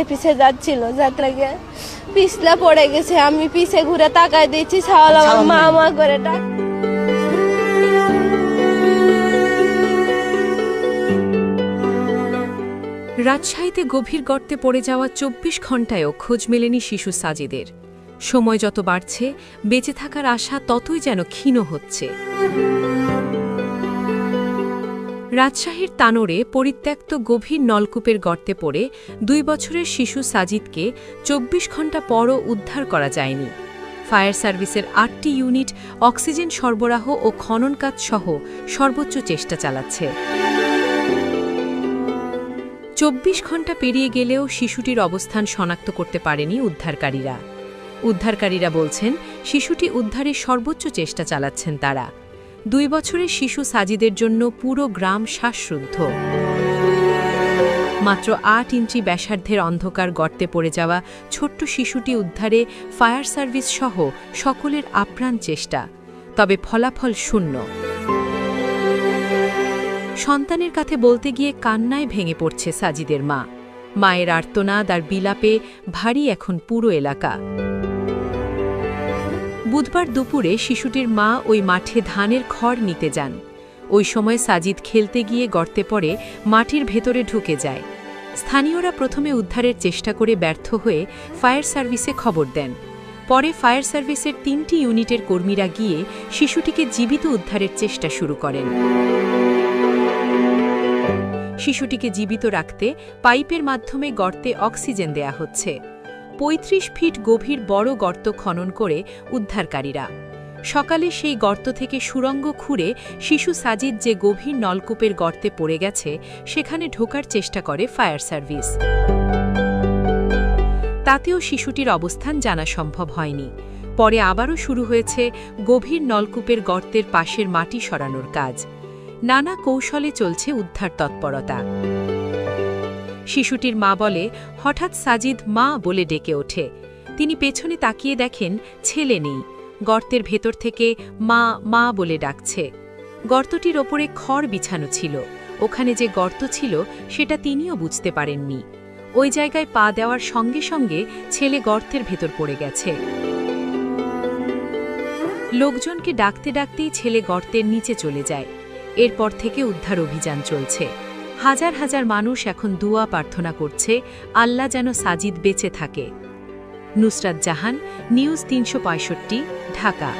পিছে যাচ্ছিল যাত্রাকে পিছলা পড়ে গেছে। আমি পিছে ঘুরে তাকায় দিচ্ছি, ছাওয়াল আমার মা মা করে ডাক। রাজশাহীতে গভীর গর্তে পড়ে যাওয়া ২৪ ঘণ্টায়ও খোঁজ মেলেনি শিশু সাজিদের। সময় যত বাড়ছে, বেঁচে থাকার আশা ততই যেন ক্ষীণ হচ্ছে। রাজশাহীর তানোরে পরিত্যক্ত গভীর নলকূপের গর্তে পড়ে ২ বছরের শিশু সাজিদকে ২৪ ঘণ্টা পরও উদ্ধার করা যায়নি। ফায়ার সার্ভিসের ৮টি ইউনিট অক্সিজেন সরবরাহ ও খনন কাজ সহ সর্বোচ্চ চেষ্টা চালাচ্ছে। ২৪ ঘণ্টা পেরিয়ে গেলেও শিশুটির অবস্থান শনাক্ত করতে পারেনি উদ্ধারকারীরা। উদ্ধারকারীরা বলছেন, শিশুটি উদ্ধারের সর্বোচ্চ চেষ্টা চালাচ্ছেন তারা। ২ বছরের শিশু সাজিদের জন্য পুরো গ্রাম শ্বাসরুদ্ধ। মাত্র ৮ ইঞ্চি ব্যাসার্ধের অন্ধকার গর্তে পড়ে যাওয়া ছোট্ট শিশুটি উদ্ধারে ফায়ার সার্ভিস সহ সকলের আপ্রাণ চেষ্টা, তবে ফলাফল শূন্য। সন্তানের কাছে বলতে গিয়ে কান্নায় ভেঙে পড়ছে সাজিদের মা। মায়ের আর্তনাদ আর বিলাপে ভারী এখন পুরো এলাকা। বুধবার দুপুরে শিশুটির মা ওই মাঠে ধানের খড় নিতে যান। ওই সময় সাজিদ খেলতে গিয়ে গর্তে পড়ে মাটির ভেতরে ঢুকে যায়। স্থানীয়রা প্রথমে উদ্ধারের চেষ্টা করে ব্যর্থ হয়ে ফায়ার সার্ভিসে খবর দেন। পরে ফায়ার সার্ভিসের ৩টি ইউনিটের কর্মীরা গিয়ে শিশুটিকে জীবিত উদ্ধারের চেষ্টা শুরু করেন। শিশুটিকে জীবিত রাখতে পাইপের মাধ্যমে গর্তে অক্সিজেন দেয়া হচ্ছে। ৩৫ ফিট গভীর বড় গর্ত খনন করে উদ্ধারকারীরা। সকালে সেই গর্ত থেকে সুড়ঙ্গ খুঁড়ে শিশু সাজিদ যে গভীর নলকূপের গর্তে পড়ে গেছে সেখানে ঢোকার চেষ্টা করে ফায়ার সার্ভিস। তাতেও শিশুটির অবস্থান জানা সম্ভব হয়নি। পরে আবারও শুরু হয়েছে গভীর নলকূপের গর্তের পাশের মাটি সরানোর কাজ। নানা কৌশলে চলছে উদ্ধার তৎপরতা। শিশুটির মা বলে, হঠাৎ সাজিদ মা বলে ডেকে ওঠে। তিনি পেছনে তাকিয়ে দেখেন ছেলে নেই। গর্তের ভেতর থেকে মা মা বলে ডাকছে। গর্তটির ওপরে খড় বিছানো ছিল। ওখানে যে গর্ত ছিল সেটা তিনিও বুঝতে পারেননি। ওই জায়গায় পা দেওয়ার সঙ্গে সঙ্গে ছেলে গর্তের ভেতর পড়ে গেছে। লোকজনকে ডাকতে ডাকতেই ছেলে গর্তের নিচে চলে যায়। এরপর থেকে উদ্ধার অভিযান চলছে। হাজার হাজার মানুষ এখন দুয়া প্রার্থনা করছে আল্লাহ যেন সাজিদ বেঁচে থাকে। নুসরাত জাহান, নিউজ ৩৬৫, ঢাকা।